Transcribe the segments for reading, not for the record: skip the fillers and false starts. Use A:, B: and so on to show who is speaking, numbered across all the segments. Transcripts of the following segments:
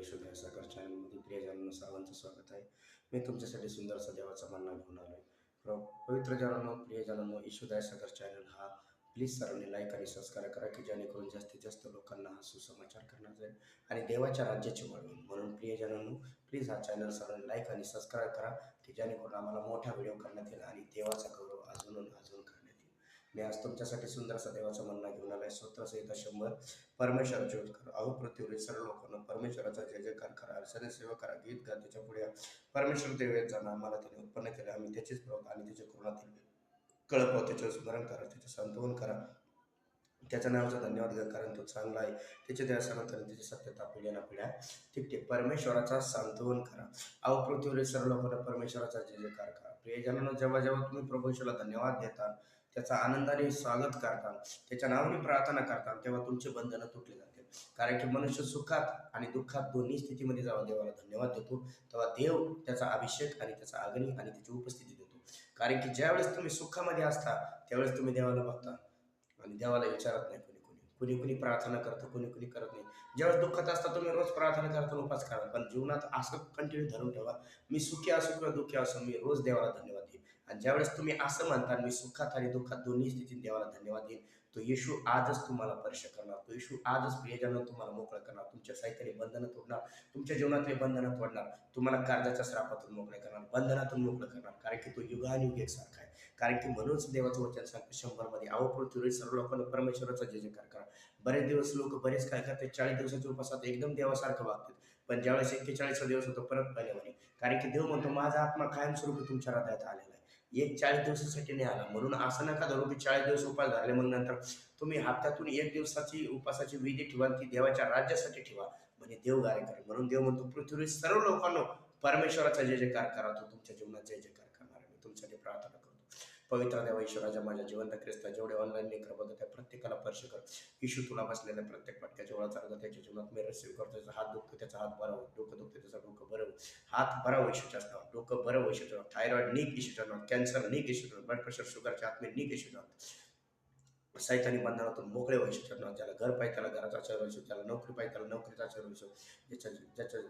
A: यशोदा सागर चॅनलमध्ये प्रियजनांनो सर्वांचं स्वागत आहे. मी तुमच्यासाठी सुंदरसा देवाचा मन्ना घेऊन आलो आहे. पवित्र जनांनो, प्रियजनांनो, यशोदा सागर चॅनल हा प्लीज सर्वांनी लाईक आणि सबस्क्राईब करा की जेणेकरून जास्तीत जास्त लोकांना हा सुसमाचार करणार जाईल आणि देवाच्या राज्याची वाढ होईल. म्हणून प्रियजनांनो, प्लीज हा चॅनल सर्वांनी लाईक आणि सबस्क्राईब करा की जेणेकरून आम्हाला मोठा व्हिडिओ करण्यात येईल आणि देवाचा गौरव अजून अजून करण्यात येईल. मी आज तुमच्यासाठी सुंदरसा देवाचा मन्ना घेऊन आलाय. स्तोत्रसहित 100 परमेश्वराचे कर अहो पृथ्वीवरील सर्व लोकांना परमेश्वराचा जय जयकार करा, अर्चने सेवा करा, गीत गा त्याच्या पुढे परमेश्वर देवेत जाणं आम्हाला त्याने उत्पन्न केलं. आम्ही त्याचेच प्रवक्ता आणि त्याच्या कृपातील कळप त्याचे स्मरण करा, त्याचे संतवन करा, त्याच्या नावाचा धन्यवाद घ्या कारण तो चांगला आहे. त्याचे दयासनंतर आणि त्याची सत्यता पिढ्या ना पिढ्या ठीक ठीक परमेश्वराचा सांत्वन करा. अहो पृथ्वीवरील सर्व लोकांना परमेश्वराचा जय जयकार करा. प्रियजनांनो, जेव्हा जेव्हा तुम्ही प्रभू येशूला धन्यवाद देता, त्याचा आनंदाने स्वागत करता, त्याच्या नावाने प्रार्थना करता, तेव्हा तुमचे बंधनं तुटले जातील. कारण की मनुष्य सुखात आणि दुःखात दोन्ही स्थितीमध्ये जेव्हा देवाला धन्यवाद देतो, तेव्हा देव त्याचा अभिषेक आणि त्याचा अग्नी आणि त्याची उपस्थिती देतो. कारण की ज्यावेळेस तुम्ही सुखामध्ये असता त्यावेळेस तुम्ही देवाला बघता आणि देवाला विचारत नाही. कुणी कुणी प्रार्थना करतं, कुणी कुणी करत नाही. ज्यावेळेस दुःखात असता तुम्ही रोज प्रार्थना करता, उपास करा, पण जीवनात असं कंटिन्यू धरून ठेवा, मी सुखी असो किंवा दुःखी असो, मी रोज देवाला धन्यवाद देईन. आणि ज्यावेळेस तुम्ही असं म्हणता, मी सुखात आणि दुःखात दोन्ही स्थितीत देवाला धन्यवाद देईन, तो येशू आजच तुम्हाला स्पर्श करणार, तो येशू आजच प्रियजन तुम्हाला मोकळं करणार, तुमच्या साहित्याने बंधनं तोडणार, तुमच्या जीवनातले बंधनं तोडणार, तुम्हाला कर्जाच्या श्रापातून मोकळे करणार, बंधनातून मोकळं करणार. कारण की तो युगानुयुग एकसारखा आहे. कारण की म्हणूनच देवाचं वचन सांगतं 100 मध्ये, अहो पृथ्वीवरील सर्व लोकांना परमेश्वराचा जय जयकार करा. बरेच दिवस लोक बरेच काय करतात, 40 दिवसाच्या उपासात एकदम देवासारखं वागतात, पण ज्यावेळेस 41 दिवस होतो परत पहिले म्हणे. कारण की देव म्हणतो माझा आत्मा कायमस्वरूपी तुमच्या हृदयात आलेला आहे, एक 40 दिवसासाठी नाही आला. म्हणून असं नका धरू की 40 दिवस उपास झाले मग नंतर तुम्ही हप्त्यातून 1 दिवसाची उपासाची विधी ठेवा, ती देवाच्या राज्यासाठी ठेवा, म्हणजे देव कार्य करेल. म्हणून देव म्हणतो पृथ्वीवरील सर्व लोकांना परमेश्वराचा जय जयकार करा, तो तुमच्या जीवनात जय जयकार करणार आहे. मी तुमच्यासाठी प्रार्थना करतो. पवित्र देवा ईश्वराच्या माझ्या जिवंत ख्रिस्ता जेवढे ऑनलाईन लेकर बघत आहे प्रत्येकाला स्पर्श कर. येशू तुला बसलेल्या प्रत्येक पटक्याच्या ओळा चालत त्याच्या जीवनात मी रिसीव्ह करतो. त्याचा हात दुखतो त्याचा हात बरा हो, डोकं दुखतं त्याचं डोकं बरं हो, हात बरा हो येशूच्याच नावात, डोकं बरं हो येशूच्या नावात, थायरॉइड नीक येशूच्या नावात, कॅन्सर नीक येशूच्या नावात, ब्लड प्रेशर शुगरचे आत्मे नीक येशूच्या नावात, सैतानी बंधनातून मोकळे व्हायचे. ज्याला घर पाहिजे त्याला घराचा आशीर्वाद येशू, ज्याला नोकरी पाहिजे त्याला नोकरीचा आशीर्वाद येशू,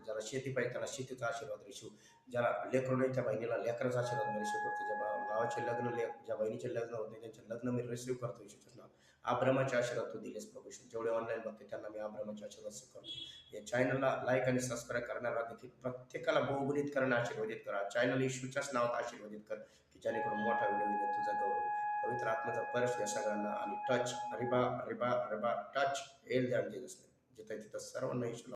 A: ज्याला शेती पाहिजे त्याला शेतीचा आशीर्वाद येशू, ज्याला लेकरू नाही त्या बहिणीला लेकराचा आशीर्वाद मी रिसिव्ह करतो. ज्या भावाचे लग्न ज्या बहिणीचे लग्न होत नाही त्यांचे लग्न मी रिसिव्ह करतो येशूच्या नाव. आब्रामाचे आशीर्वाद तू दिलेस प्रभू येशू. जेवढे ऑनलाईन बघते त्यांना मी आब्रामाचे आशीर्वाद करतो. या चॅनलला लाईक आणि सबस्क्राईब करणारा देखील प्रत्येकाला बहुगुणित करणं आशीर्वादित करा. चॅनल येशूच्याच नावात आशीर्वादित कर की जेणेकरून मोठा व्हिडिओ येईल तुझा गौरव. पवित्र आत्म्याचा परश या सगळ्यांना आणि टच रिबा रिबा रिबा टच येईल द्या जीसस, जिथे तिथं सर्वांना येशूला